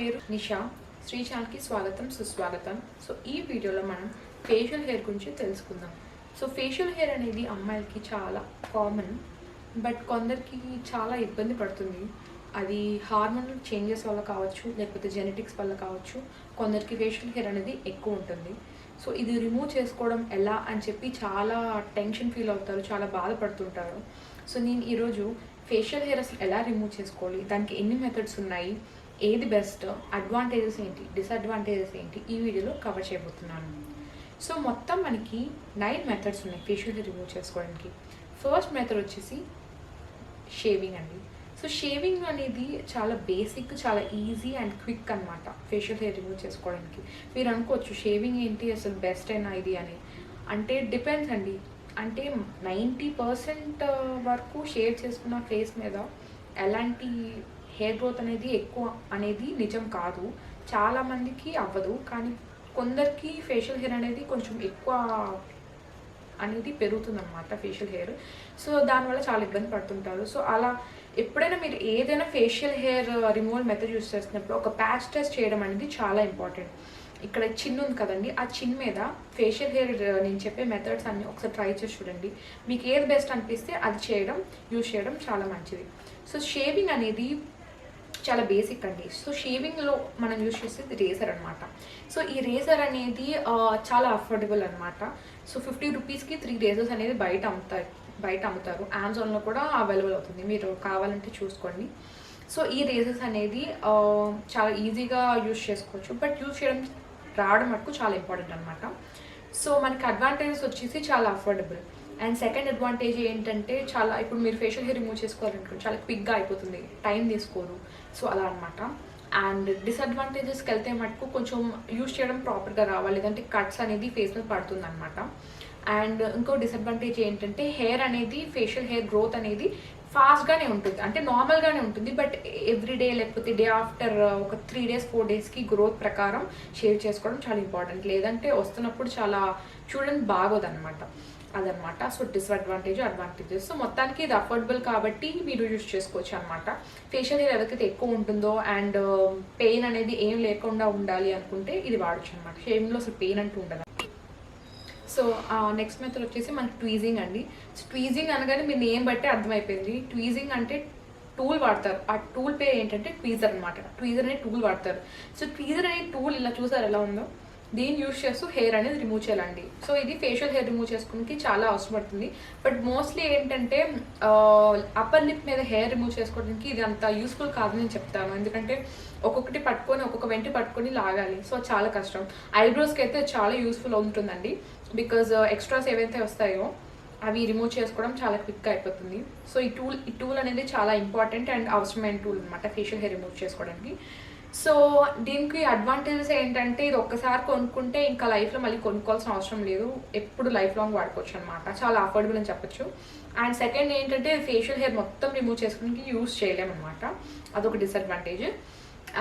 పేరు నిషా. శ్రీ ఛానల్కి స్వాగతం సుస్వాగతం. సో ఈ వీడియోలో మనం ఫేషియల్ హెయిర్ గురించి తెలుసుకుందాం. సో ఫేషియల్ హెయిర్ అనేది అమ్మాయిలకి చాలా కామన్, బట్ కొందరికి చాలా ఇబ్బంది పడుతుంది. అది హార్మోనల్ చేంజెస్ వల్ల కావచ్చు, లేకపోతే జెనెటిక్స్ వల్ల కావచ్చు. కొందరికి ఫేషియల్ హెయిర్ అనేది ఎక్కువ ఉంటుంది. సో ఇది రిమూవ్ చేసుకోవడం ఎలా అని చెప్పి చాలా టెన్షన్ ఫీల్ అవుతారు, చాలా బాధపడుతుంటారు. సో నేను ఈరోజు ఫేషియల్ హెయిర్ అసలు ఎలా రిమూవ్ చేసుకోవాలి, దానికి ఎన్ని మెథడ్స్ ఉన్నాయి, ఏది బెస్ట్, అడ్వాంటేజెస్ ఏంటి, డిసడ్వాంటేజెస్ ఏంటి, ఈ వీడియోలో కవర్ చేయబోతున్నాను. సో మొత్తం మనకి 9 మెథడ్స్ ఉన్నాయి ఫేషియల్ హెయిర్ రిమూవ్ చేసుకోవడానికి. ఫస్ట్ మెథడ్ వచ్చేసి షేవింగ్ అండి. సో షేవింగ్ అనేది చాలా బేసిక్, చాలా ఈజీ అండ్ క్విక్ అనమాట ఫేషియల్ హెయిర్ రిమూవ్ చేసుకోవడానికి. మీరు అనుకోవచ్చు షేవింగ్ ఏంటి అసలు బెస్ట్ అయినా ఇది అని. అంటే డిపెండ్స్ అండి. అంటే 90% వరకు షేవ్ చేసుకున్న ఫేస్ మీద ఎలాంటి హెయిర్ గ్రోత్ అనేది ఎక్కువ అనేది నిజం కాదు. చాలామందికి అవ్వదు, కానీ కొందరికి ఫేషియల్ హెయిర్ అనేది కొంచెం ఎక్కువ అనేది పెరుగుతుందన్నమాట ఫేషియల్ హెయిర్. సో దానివల్ల చాలా ఇబ్బంది పడుతుంటారు. సో అలా ఎప్పుడైనా మీరు ఏదైనా facial hair removal method use చేస్తున్నప్పుడు ఒక ప్యాచ్ టెస్ట్ చేయడం అనేది చాలా ఇంపార్టెంట్. ఇక్కడ చిన్ ఉంది కదండి, ఆ చిన్ మీద ఫేషియల్ హెయిర్ నేను చెప్పే మెథడ్స్ అన్ని ఒకసారి ట్రై చేసి చూడండి. మీకు ఏది బెస్ట్ అనిపిస్తే అది యూస్ చేయడం చాలా మంచిది. సో షేవింగ్ అనేది చాలా బేసిక్ అండి. సో షేవింగ్లో మనం యూజ్ చేసేది రేజర్ అనమాట. సో ఈ రేజర్ అనేది చాలా అఫోర్డబుల్ అనమాట. సో 50 రూపీస్కి 3 రేజర్స్ అనేది బయట అమ్ముతారు. అమెజాన్లో కూడా అవైలబుల్ అవుతుంది, మీరు కావాలంటే చూసుకోండి. సో ఈ రేజర్స్ అనేది చాలా ఈజీగా యూజ్ చేసుకోవచ్చు, బట్ యూజ్ చేయడం రావడం మటుకు చాలా ఇంపార్టెంట్ అనమాట. సో మనకి అడ్వాంటేజెస్ వచ్చేసి చాలా అఫోర్డబుల్. అండ్ సెకండ్ అడ్వాంటేజ్ ఏంటంటే ఇప్పుడు మీరు ఫేషియల్ హెయిర్ రిమూవ్ చేసుకోవాలనుకోండి, చాలా క్విక్గా అయిపోతుంది, టైం తీసుకోరు. సో అలా అనమాట. అండ్ డిసడ్వాంటేజెస్కి వెళ్తే మటుకు కొంచెం యూజ్ చేయడం ప్రాపర్గా రావాలి, లేదంటే కట్స్ అనేది ఫేస్ మీద పడుతుంది అనమాట. అండ్ ఇంకో డిసడ్వాంటేజ్ ఏంటంటే హెయిర్ అనేది ఫేషియల్ హెయిర్ గ్రోత్ అనేది ఫాస్ట్గానే ఉంటుంది, అంటే నార్మల్గానే ఉంటుంది. బట్ ఎవ్రీడే లేకపోతే డే ఆఫ్టర్ ఒక 3 days 4 daysకి గ్రోత్ ప్రకారం షేవ్ చేసుకోవడం చాలా ఇంపార్టెంట్. లేదంటే వస్తున్నప్పుడు చాలా చూడడానికి బాగోదన్నమాట, అదనమాట. So advantages. సో మొత్తానికి ఇది అఫోర్డబుల్ కాబట్టి మీరు యూజ్ చేసుకోవచ్చు అనమాట. ఫేషియల్ హెయిర్ ఎవరికైతే ఎక్కువ ఉంటుందో అండ్ పెయిన్ అనేది ఏం లేకుండా ఉండాలి అనుకుంటే ఇది వాడచ్చు అనమాట. షేవింగ్లో అసలు పెయిన్ అంటూ ఉండదు. సో నెక్స్ట్ మెథడ్ వచ్చేసి మనకి ట్వీజింగ్ అండి. సో ట్వీజింగ్ అనగానే మీరు ఏం బట్టి అర్థమైపోయింది. ట్వీజింగ్ అంటే టూల్ వాడతారు. ఆ టూల్ పేరు ఏంటంటే ట్వీజర్ అనమాట. ట్వీజర్ అనే టూల్ వాడతారు. సో ట్వీజర్ అనే టూల్ ఇలా చూసారు ఎలా ఉందో, దీన్ని యూజ్ చేస్తూ హెయిర్ అనేది రిమూవ్ చేయాలండి. సో ఇది ఫేషియల్ హెయిర్ రిమూవ్ చేసుకోవడానికి చాలా అవసరం పడుతుంది. బట్ మోస్ట్లీ ఏంటంటే అప్పర్ లిప్ మీద హెయిర్ రిమూవ్ చేసుకోవడానికి ఇది అంత యూస్ఫుల్ కాదని నేను చెప్తాను. ఎందుకంటే ఒక్కొక్క వెంటి పట్టుకొని లాగాలి. సో చాలా కష్టం. ఐబ్రోస్కి అయితే చాలా యూస్ఫుల్ ఉంటుందండి, బికాజ్ ఎక్స్ట్రాస్ ఏవైతే వస్తాయో అవి రిమూవ్ చేసుకోవడం చాలా క్విక్గా అయిపోతుంది. సో ఈ టూల్ అనేది చాలా ఇంపార్టెంట్ అండ్ అవసరమైన టూల్ అనమాట ఫేషియల్ హెయిర్ రిమూవ్ చేసుకోవడానికి. సో దీనికి అడ్వాంటేజెస్ ఏంటంటే ఇది ఒక్కసారి కొనుక్కుంటే ఇంకా లైఫ్లో మళ్ళీ కొనుక్కోవాల్సిన అవసరం లేదు, ఎప్పుడు లైఫ్ లాంగ్ వాడుకోవచ్చు అనమాట. చాలా అఫోర్డబుల్ అని చెప్పొచ్చు. అండ్ సెకండ్ ఏంటంటే ఫేషియల్ హెయిర్ మొత్తం రిమూవ్ చేసుకోవడానికి యూజ్ చేయలేమన్నమాట, అదొక డిసడ్వాంటేజ్.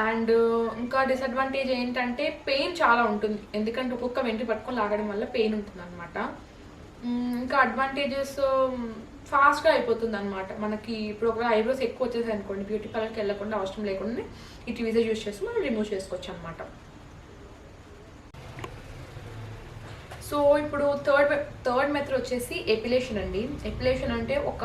అండ్ ఇంకా డిసడ్వాంటేజ్ ఏంటంటే పెయిన్ చాలా ఉంటుంది, ఎందుకంటే ఒక్కొక్క వెంట్రి పట్టుకొని లాగడం వల్ల పెయిన్ ఉంటుంది అనమాట. ఇంకా అడ్వాంటేజెస్ ఫాస్ట్గా అయిపోతుంది అనమాట. మనకి ఇప్పుడు ఒక ఐబ్రోస్ ఎక్కువ వచ్చేసాయి అనుకోండి, బ్యూటీ పార్లర్కి వెళ్ళకుండా అవసరం లేకుండా ఈ ట్వీజర్ యూజ్ చేసి మనం రిమూవ్ చేసుకోవచ్చు అనమాట. సో ఇప్పుడు థర్డ్ మెథడ్ వచ్చేసి ఎపిలేషన్ అండి. ఎపిలేషన్ అంటే ఒక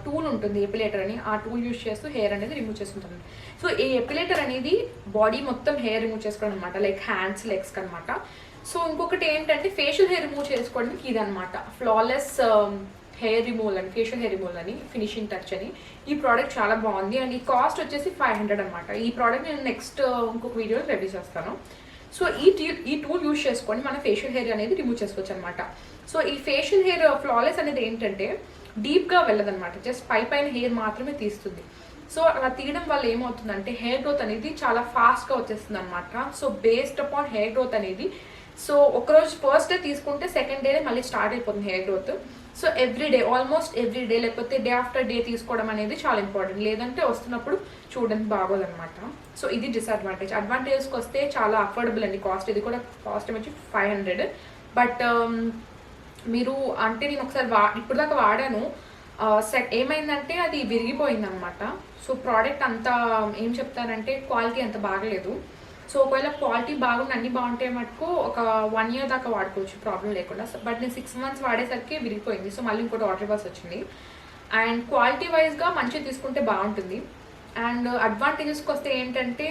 టూల్ ఉంటుంది, ఎపిలేటర్ అని. ఆ టూల్ యూజ్ చేస్తూ హెయిర్ అనేది రిమూవ్ చేసుకుంటాం. సో ఈ ఎపిలేటర్ అనేది బాడీ మొత్తం హెయిర్ రిమూవ్ చేసుకోవడం అనమాట, లైక్ హ్యాండ్స్, లెగ్స్కి అనమాట. సో ఇంకొకటి ఏంటంటే ఫేషియల్ హెయిర్ రిమూవ్ చేసుకోవడానికి ఇది అనమాట, ఫ్లాలెస్ హెయిర్ రిమూవల్ అని, ఫేషియల్ హెయిర్ రిమూవల్ అని, ఫినిషింగ్ టచ్ అని. ఈ ప్రోడక్ట్ చాలా బాగుంది అండ్ ఈ కాస్ట్ వచ్చేసి 500 అనమాట. ఈ ప్రోడక్ట్ నేను నెక్స్ట్ ఇంకొక వీడియోలో రివ్యూ చేస్తాను. సో ఈ టూల్ యూజ్ చేసుకొని మన ఫేషియల్ హెయిర్ అనేది రిమూవ్ చేసుకోవచ్చు అనమాట. సో ఈ ఫేషియల్ హెయిర్ ఫ్లాలెస్ అనేది ఏంటంటే డీప్గా వెళ్ళదన్నమాట, జస్ట్ పైన హెయిర్ మాత్రమే తీస్తుంది. సో అలా తీయడం వల్ల ఏమవుతుందంటే హెయిర్ గ్రోత్ అనేది చాలా ఫాస్ట్గా వచ్చేస్తుంది అనమాట. So based upon hair growth అనేది, సో ఒకరోజు ఫస్ట్ డే తీసుకుంటే సెకండ్ డేనే మళ్ళీ స్టార్ట్ అయిపోతుంది hair growth. So almost every day లేకపోతే డే ఆఫ్టర్ డే తీసుకోవడం అనేది చాలా ఇంపార్టెంట్, లేదంటే వస్తున్నప్పుడు చూడడానికి బాగోదన్నమాట. సో ఇది డిసడ్వాంటేజ్. అడ్వాంటేజెస్కి వస్తే చాలా అఫోర్డబుల్ అండి కాస్ట్. ఇది కూడా కాస్ట్ వచ్చి 500. బట్ మీరు అంటే నేను ఒకసారి ఇప్పుడు దాకా వాడాను, సెట్ ఏమైందంటే అది విరిగిపోయింది అనమాట. సో ప్రోడక్ట్ అంతా ఏం చెప్తారంటే క్వాలిటీ అంత బాగలేదు. సో ఒకవేళ క్వాలిటీ బాగుండి అన్ని బాగుంటే మటుకు ఒక 1 year దాకా వాడుకోవచ్చు ప్రాబ్లం లేకుండా. బట్ నేను 6 months వాడేసరికి విరిగిపోయింది. సో మళ్ళీ ఇంకోటి ఆర్డర్ ఇవ్వాల్సి వచ్చింది. అండ్ క్వాలిటీ వైజ్గా మంచిగా తీసుకుంటే బాగుంటుంది. అండ్ అడ్వాంటేజెస్కి వస్తే ఏంటంటే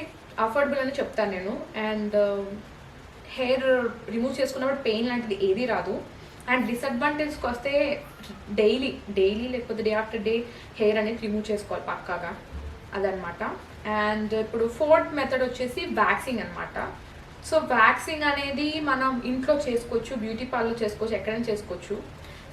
అఫోర్డబుల్ అని చెప్తాను నేను. అండ్ హెయిర్ రిమూవ్ చేసుకున్నప్పుడు పెయిన్ లాంటిది ఏది రాదు. అండ్ డిసడ్వాంటేజ్కి వస్తే డైలీ లేకపోతే డే ఆఫ్టర్ డే హెయిర్ అనేది రిమూవ్ చేసుకోవాలి పక్కాగా, అదనమాట. అండ్ ఇప్పుడు 4th మెథడ్ వచ్చేసి వ్యాక్సింగ్ అనమాట. సో వ్యాక్సింగ్ అనేది మనం ఇంట్లో చేసుకోవచ్చు, బ్యూటీ పార్లర్ చేసుకోవచ్చు, ఎక్కడైనా చేసుకోవచ్చు.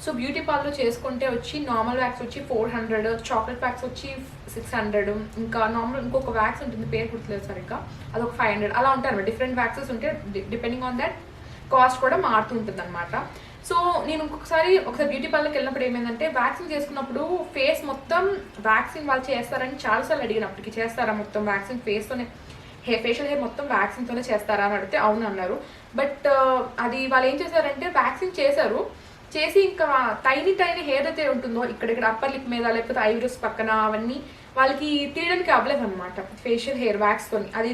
సో బ్యూటీ పార్లర్ చేసుకుంటే వచ్చి నార్మల్ వ్యాక్స్ వచ్చి 400, చాక్లెట్ వ్యాక్స్ వచ్చి 600, ఇంకా నార్మల్ ఇంకొక వ్యాక్స్ ఉంటుంది, పేరు గుర్తులేదు సరిగ్గా, అదొక 500 అలా ఉంటారు. డిఫరెంట్ వ్యాక్సెస్ ఉంటే డిపెండింగ్ ఆన్ దట్ కాస్ట్ కూడా మారుతుంటుంది అనమాట. సో నేను ఒకసారి బ్యూటీ పార్లర్కి వెళ్ళినప్పుడు ఏమైందంటే వ్యాక్సిన్ చేసుకున్నప్పుడు ఫేస్ మొత్తం వ్యాక్సిన్ వాళ్ళు చేస్తారని చాలాసార్లు అడిగినప్పటికీ, చేస్తారా మొత్తం వ్యాక్సిన్ ఫేస్తోనే ఫేషియల్ హెయిర్ మొత్తం వ్యాక్సిన్తోనే చేస్తారా అని అడిగితే అవును అన్నారు. బట్ అది వాళ్ళు ఏం చేశారంటే వ్యాక్సిన్ చేసి ఇంకా టైనీ హెయిర్ అయితే ఉంటుందో ఇక్కడ అప్పర్ లిప్ మీద లేకపోతే ఐబ్రోస్ పక్కన అవన్నీ వాళ్ళకి తీయడానికి అవ్వలేదు అనమాట ఫేషియల్ హెయిర్ వ్యాక్స్తో. అది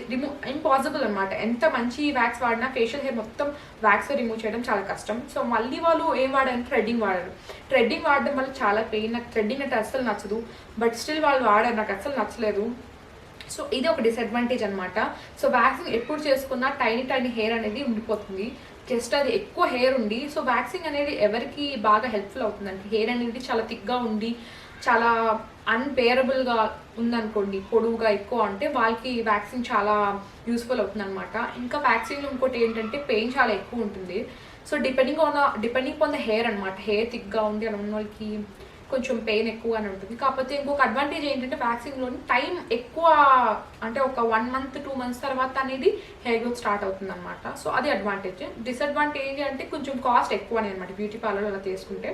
ఇంపాసిబుల్ అనమాట. ఎంత మంచి వ్యాక్స్ వాడినా ఫేషియల్ హెయిర్ మొత్తం వ్యాక్స్ రిమూవ్ చేయడం చాలా కష్టం. సో మళ్ళీ వాళ్ళు ఏం వాడారంటే థ్రెడ్డింగ్ వాడారు. థ్రెడ్డింగ్ వాడడం వల్ల చాలా పెయిన్. నాకు థ్రెడ్డింగ్ అంటే అస్సలు నచ్చదు, బట్ స్టిల్ వాళ్ళు వాడారు, నాకు అస్సలు నచ్చలేదు. సో ఇది ఒక డిసడ్వాంటేజ్ అనమాట. సో వ్యాక్సింగ్ ఎప్పుడు చేసుకున్నా టైనీ హెయిర్ అనేది ఉండిపోతుంది. జస్ట్ అది ఎక్కువ హెయిర్ ఉండి, సో వ్యాక్సింగ్ అనేది ఎవరికి బాగా హెల్ప్ఫుల్ అవుతుందంటే హెయిర్ అనేది చాలా థిక్గా ఉండి చాలా అన్బేరబుల్గా ఉందనుకోండి, పొడవుగా ఎక్కువ అంటే వాళ్ళకి వ్యాక్సింగ్ చాలా యూస్ఫుల్ అవుతుంది అనమాట. ఇంకా వ్యాక్సింగ్లో ఇంకోటి ఏంటంటే పెయిన్ చాలా ఎక్కువ ఉంటుంది. So depending on the hair అనమాట. హెయిర్ థిక్గా ఉండి అలా ఉన్న వాళ్ళకి కొంచెం పెయిన్ ఎక్కువగానే ఉంటుంది. కాకపోతే ఇంకొక అడ్వాంటేజ్ ఏంటంటే వ్యాక్సింగ్లోని టైం ఎక్కువ, అంటే ఒక 1 month 2 months తర్వాత అనేది హెయిర్ గ్రోత్ స్టార్ట్ అవుతుంది అనమాట. సో అది అడ్వాంటేజ్. డిసడ్వాంటేజ్ అంటే కొంచెం కాస్ట్ ఎక్కువనే అనమాట బ్యూటీ పార్లర్ అలా తీసుకుంటే.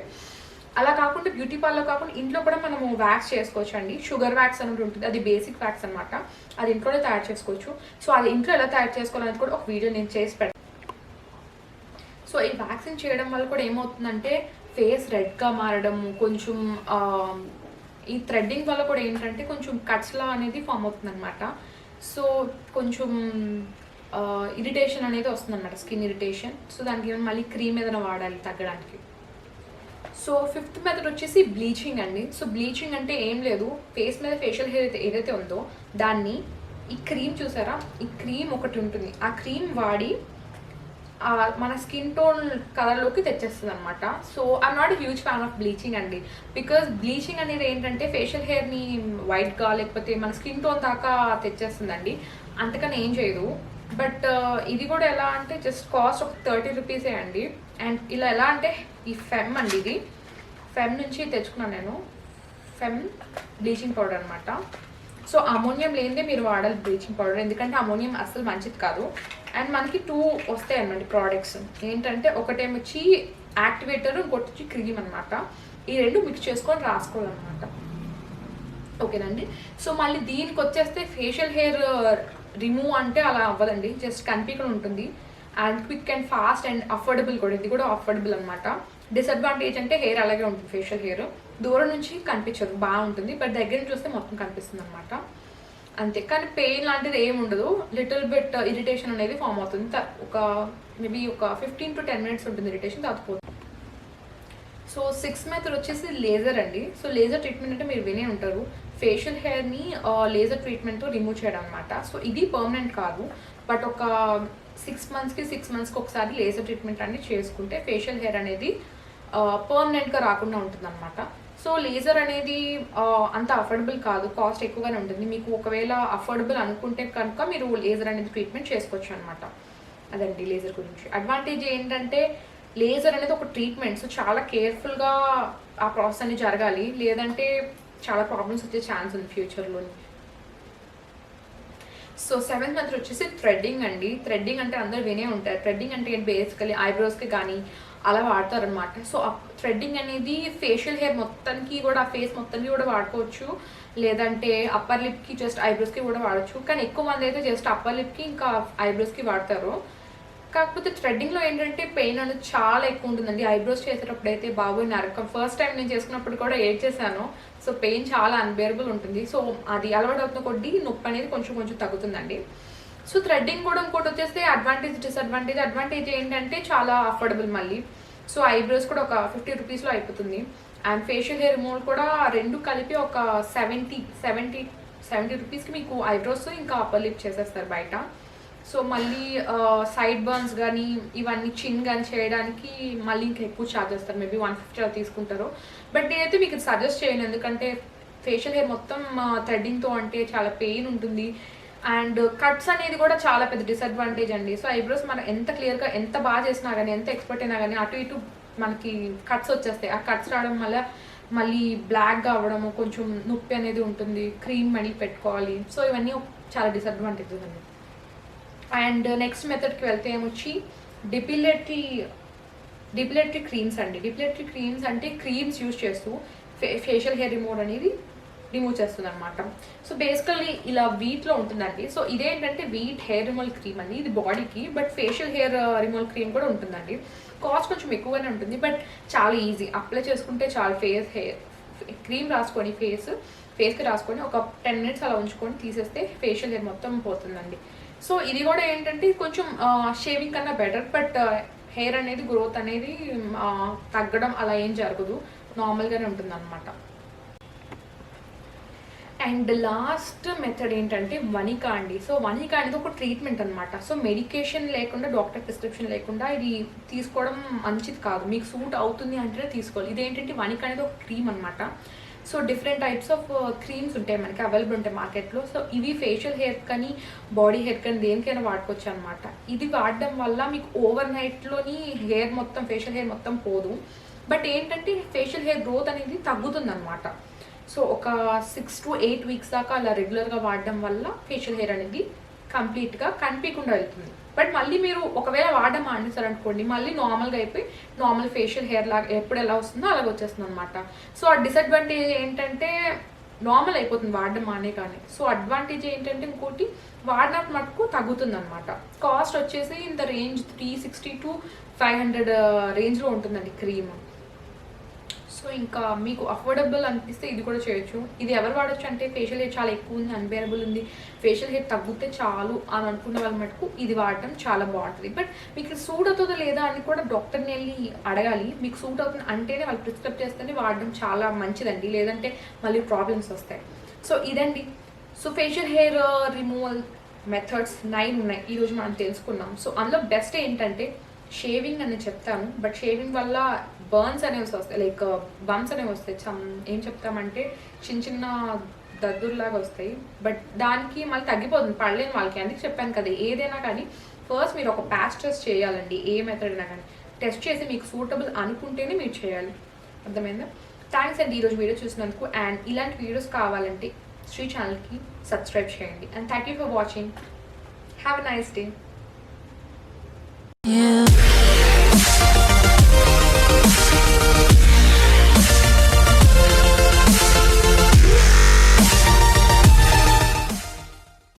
అలా కాకుండా బ్యూటీ పార్లర్ కాకుండా ఇంట్లో కూడా మనము వ్యాక్స్ చేసుకోవచ్చు అండి. షుగర్ వ్యాక్స్ అనేది ఉంటుంది, అది బేసిక్ వ్యాక్స్ అనమాట. అది ఇంట్లోనే తయారు చేసుకోవచ్చు. సో అది ఇంట్లో ఎలా తయారు చేసుకోవాలని కూడా ఒక వీడియో నేను చేసి పెడతాను. సో ఈ వ్యాక్సిన్ చేయడం వల్ల కూడా ఏమవుతుందంటే ఫేస్ రెడ్గా మారడం, కొంచెం ఈ థ్రెడ్డింగ్ వల్ల కూడా ఏంటంటే కొంచెం కట్స్లా అనేది ఫామ్ అవుతుంది అనమాట. సో కొంచెం ఇరిటేషన్ అనేది వస్తుంది అనమాట, స్కిన్ ఇరిటేషన్. సో దానికి మళ్ళీ క్రీమ్ ఏదైనా వాడాలి తగ్గడానికి. సో 5th మెథడ్ వచ్చేసి బ్లీచింగ్ అండి. సో బ్లీచింగ్ అంటే ఏం లేదు, ఫేస్ మీద ఫేషియల్ హెయిర్ ఏదైతే ఉందో దాన్ని ఈ క్రీమ్ చూసారా, ఈ క్రీమ్ ఒకటి ఉంటుంది, ఆ క్రీమ్ వాడి మన స్కిన్ టోన్ కలర్లోకి తెచ్చేస్తుంది అనమాట. So I'm not huge fan of bleaching అండి. బికాజ్ బ్లీచింగ్ అనేది ఏంటంటే ఫేషియల్ హెయిర్ని వైట్గా లేకపోతే మన స్కిన్ టోన్ దాకా తెచ్చేస్తుందండి, అంతకని ఏం చేయదు. బట్ ఇది కూడా ఎలా అంటే జస్ట్ కాస్ట్ ఒక 30 rupees అండి. అండ్ ఇలా ఎలా అంటే ఈ ఫెమ్ అండి, ఇది ఫెమ్ నుంచి తెచ్చుకున్నాను నేను, ఫెమ్ బ్లీచింగ్ పౌడర్ అనమాట. సో అమోనియం లేనిదే మీరు వాడాలి బ్లీచింగ్ పౌడర్, ఎందుకంటే అమోనియం అస్సలు మంచిది కాదు. అండ్ మనకి 2 వస్తాయి అన్నమాట ప్రోడక్ట్స్. ఏంటంటే ఒకటేమొచ్చి యాక్టివేటర్, ఇంకోటి వచ్చి క్రీమ్ అనమాట. ఈ 2 మిక్స్ చేసుకొని రాసుకోవాలన్నమాట. ఓకేనండి. సో మళ్ళీ దీనికి వచ్చేస్తే ఫేషియల్ హెయిర్ రిమూవ్ అంటే అలా అవ్వదండి, జస్ట్ కనిపించడం ఉంటుంది. And quick and fast and affordable కూడా, ఇది కూడా అఫోర్డబుల్ అనమాట. డిసడ్వాంటేజ్ అంటే హెయిర్ అలాగే ఉంటుంది, ఫేషియల్ హెయిర్ దూరం నుంచి కనిపించదు, బాగుంటుంది, బట్ దగ్గర నుంచి చూస్తే మొత్తం కనిపిస్తుంది అనమాట అంతే. కానీ పెయిన్ లాంటిది ఏమి ఉండదు, లిటిల్ బిట్ ఇరిటేషన్ అనేది ఫామ్ అవుతుంది. ఒక మేబీ ఒక 15 to 10 minutes ఉంటుంది ఇరిటేషన్, తగ్గిపోతుంది. సో 6th మెథడ్ వచ్చేసి లేజర్ అండి. సో లేజర్ ట్రీట్మెంట్ అంటే మీరు వినే ఉంటారు, ఫేషియల్ హెయిర్ని లేజర్ ట్రీట్మెంట్తో రిమూవ్ చేయడం అనమాట. సో ఇది పర్మనెంట్ కాదు, బట్ ఒక 6 monthsకి ఒకసారి లేజర్ ట్రీట్మెంట్ అనేది చేసుకుంటే ఫేషియల్ హెయిర్ అనేది పర్మనెంట్గా రాకుండా ఉంటుంది అనమాట. సో లేజర్ అనేది అంత అఫోర్డబుల్ కాదు, కాస్ట్ ఎక్కువగానే ఉంటుంది. మీకు ఒకవేళ అఫోర్డబుల్ అనుకుంటే కనుక మీరు లేజర్ అనేది ట్రీట్మెంట్ చేసుకోవచ్చు అనమాట. అదండి లేజర్ గురించి. అడ్వాంటేజ్ ఏంటంటే లేజర్ అనేది ఒక ట్రీట్మెంట్, సో చాలా కేర్ఫుల్గా ఆ ప్రాసెస్ అనేది జరగాలి, లేదంటే చాలా ప్రాబ్లమ్స్ వచ్చే ఛాన్స్ ఉంది ఫ్యూచర్లో. సో 7th మెథడ్ వచ్చేసి థ్రెడ్డింగ్ అండి. థ్రెడ్డింగ్ అంటే అందరూ వినే ఉంటారు. థ్రెడ్డింగ్ అంటే బేసికలీ ఐబ్రోస్కి కానీ అలా వాడతారనమాట. సో థ్రెడ్డింగ్ అనేది ఫేషియల్ హెయిర్ మొత్తానికి కూడా, ఫేస్ మొత్తానికి కూడా వాడుకోవచ్చు, లేదంటే అప్పర్ లిప్కి జస్ట్ ఐబ్రోస్కి కూడా వాడచ్చు. కానీ ఎక్కువ మంది అయితే జస్ట్ అప్పర్ లిప్కి ఇంకా ఐబ్రోస్కి వాడతారు. కాకపోతే థ్రెడ్డింగ్లో ఏంటంటే పెయిన్ అనేది చాలా ఎక్కువ ఉంటుందండి. ఐబ్రోస్ చేసేటప్పుడు అయితే బాబోయ్ నరకం. ఫస్ట్ టైం నేను చేసుకున్నప్పుడు కూడా ఏడ్చేసాను. సో పెయిన్ చాలా అన్బేరబుల్ ఉంటుంది. సో అది అలవాటు అవుతున్న కొద్దీ నొప్పి అనేది కొంచెం కొంచెం తగ్గుతుందండి. సో థ్రెడ్డింగ్ కూడా ఇంకోటి వచ్చేస్తే అడ్వాంటేజ్ డిసడ్వాంటేజ్. అడ్వాంటేజ్ ఏంటంటే చాలా అఫోర్డబుల్ మళ్ళీ. సో ఐబ్రోస్ కూడా ఒక 50 రూపీస్లో అయిపోతుంది. అండ్ ఫేషియల్ హెయిర్ రిమూవల్ కూడా రెండు కలిపి ఒక 70 రూపీస్కి మీకు ఐబ్రోస్ ఇంకా అప్పర్ లిప్ చేసేస్తారు బయట. సో మళ్ళీ సైడ్ బర్న్స్ కానీ ఇవన్నీ చిన్ కానీ చేయడానికి మళ్ళీ ఇంకా ఎక్కువ ఛార్జ్ చేస్తారు. మేబీ 150 అలా తీసుకుంటారు. బట్ నేనైతే మీకు సజెస్ట్ చేయను, ఎందుకంటే ఫేషియల్ హెయిర్ మొత్తం థ్రెడ్డింగ్తో అంటే చాలా పెయిన్ ఉంటుంది. అండ్ కట్స్ అనేది కూడా చాలా పెద్ద డిసడ్వాంటేజ్ అండి. సో ఐబ్రోస్ మనం ఎంత క్లియర్గా ఎంత బాగా చేసినా కానీ ఎంత ఎక్స్పర్ట్ అయినా కానీ అటు ఇటు మనకి కట్స్ వచ్చేస్తాయి. ఆ కట్స్ రావడం వల్ల మళ్ళీ బ్లాక్గా అవ్వడము, కొంచెం నొప్పి అనేది ఉంటుంది, క్రీమ్ మళ్ళీ పెట్టుకోవాలి. సో ఇవన్నీ చాలా డిసడ్వాంటేజెస్ అండి. అండ్ నెక్స్ట్ మెథడ్కి వెళ్తే ఏమొచ్చి డిపిలేటరీ క్రీమ్స్ అండి. డిపిలేటరీ క్రీమ్స్ అంటే క్రీమ్స్ యూజ్ చేస్తూ ఫేషియల్ హెయిర్ రిమూవ్ చేస్తుంది అనమాట. సో బేసికల్లీ ఇలా వీట్లో ఉంటుందండి. సో ఇదేంటంటే వీట్ హెయిర్ రిమూవల్ క్రీమ్ అండి, ఇది బాడీకి. But facial hair removal cream కూడా ఉంటుందండి. కాస్ట్ కొంచెం ఎక్కువగానే ఉంటుంది, బట్ చాలా ఈజీ. అప్లై చేసుకుంటే చాలా క్రీమ్ రాసుకొని ఫేస్కి రాసుకొని ఒక 10 మినిట్స్ అలా ఉంచుకొని తీసేస్తే ఫేషియల్ హెయిర్ మొత్తం పోతుందండి. సో ఇది కూడా ఏంటంటే కొంచెం షేవింగ్ కన్నా బెటర్, బట్ హెయిర్ అనేది గ్రోత్ అనేది తగ్గడం అలా ఏం జరగదు, నార్మల్గానే ఉంటుంది అనమాట. అండ్ లాస్ట్ మెథడ్ ఏంటంటే వనికా అండి. సో వనికా అనేది ఒక ట్రీట్మెంట్ అనమాట. సో మెడికేషన్ లేకుండా, డాక్టర్ ప్రిస్క్రిప్షన్ లేకుండా ఇది తీసుకోవడం మంచిది కాదు. మీకు సూట్ అవుతుంది అంటేనే తీసుకోవాలి. ఇదేంటంటే వనికా అనేది ఒక క్రీమ్ అనమాట. So different types of creams ఉంటాయి మనకి అవైలబుల్ ఉంటాయి మార్కెట్లో. సో ఇవి ఫేషియల్ హెయిర్ కానీ బాడీ హెయిర్ కానీ దేనికైనా వాడుకోవచ్చు అనమాట. ఇది వాడడం వల్ల మీకు ఓవర్ నైట్లోని ఫేషియల్ హెయిర్ మొత్తం పోదు, బట్ ఏంటంటే ఫేషియల్ హెయిర్ గ్రోత్ అనేది తగ్గుతుంది అనమాట. సో ఒక 6 to 8 వీక్స్ దాకా అలా రెగ్యులర్గా వాడడం వల్ల ఫేషియల్ హెయిర్ అనేది కంప్లీట్గా కనిపించకుండా వెళ్తుంది. బట్ మళ్ళీ మీరు ఒకవేళ వాడడం మానేసారనుకోండి, మళ్ళీ నార్మల్గా అయిపోయి నార్మల్ ఫేషియల్ హెయిర్ లాగా ఎప్పుడు ఎలా వస్తుందో అలాగ వచ్చేస్తుంది అనమాట. సో ఆ డిసడ్వాంటేజ్ ఏంటంటే నార్మల్ అయిపోతుంది వాడడం మానే కానీ. సో అడ్వాంటేజ్ ఏంటంటే ఇంకోటి వాడినట్టు మటుకు తగ్గుతుంది అనమాట. కాస్ట్ వచ్చేసి ఇన్ ద రేంజ్ 360 to 500 రేంజ్లో ఉంటుందండి క్రీమ్. సో ఇంకా మీకు అఫోర్డబుల్ అనిపిస్తే ఇది కూడా చేయొచ్చు. ఇది ఎవరు వాడచ్చు అంటే ఫేషియల్ హెయిర్ చాలా ఎక్కువ ఉంది, అన్బేరబుల్ ఉంది, ఫేషియల్ హెయిర్ తగ్గితే చాలు అని అనుకున్న వాళ్ళ మటుకు ఇది వాడటం చాలా బాగుంటుంది. బట్ మీకు సూట్ అవుతుందో లేదా అని కూడా డాక్టర్ని వెళ్ళి అడగాలి. మీకు సూట్ అవుతుంది అంటేనే వాళ్ళు ప్రిస్క్రైబ్ చేస్తేనే వాడడం చాలా మంచిదండి, లేదంటే మళ్ళీ ప్రాబ్లమ్స్ వస్తాయి. సో ఇదండి. So facial hair removal methods 9 ఉన్నాయి ఈరోజు మనం తెలుసుకున్నాం. సో అందులో బెస్ట్ ఏంటంటే షేవింగ్ అని చెప్తాను, బట్ షేవింగ్ వల్ల బర్న్స్ అనేవి వస్తాయి, లైక్ బంప్స్ అనేవి వస్తాయి. ఏం చెప్తామంటే చిన్న దద్దుర్లాగా వస్తాయి, బట్ దానికి మళ్ళీ తగ్గిపోతుంది పడలేని వాళ్ళకి. అందుకు చెప్పాను కదా, ఏదైనా కానీ ఫస్ట్ మీరు ఒక ప్యాచ్ టెస్ట్ చేయాలండి. ఏ మెథడ్ అయినా కానీ టెస్ట్ చేసి మీకు సూటబుల్ అనుకుంటేనే మీరు చేయాలి. అర్థమైందా? థ్యాంక్స్ అండి ఈరోజు వీడియో చూసినందుకు. అండ్ ఇలాంటి వీడియోస్ కావాలంటే శ్రీ ఛానల్కి సబ్స్క్రైబ్ చేయండి. And thank you for watching. Have a nice day.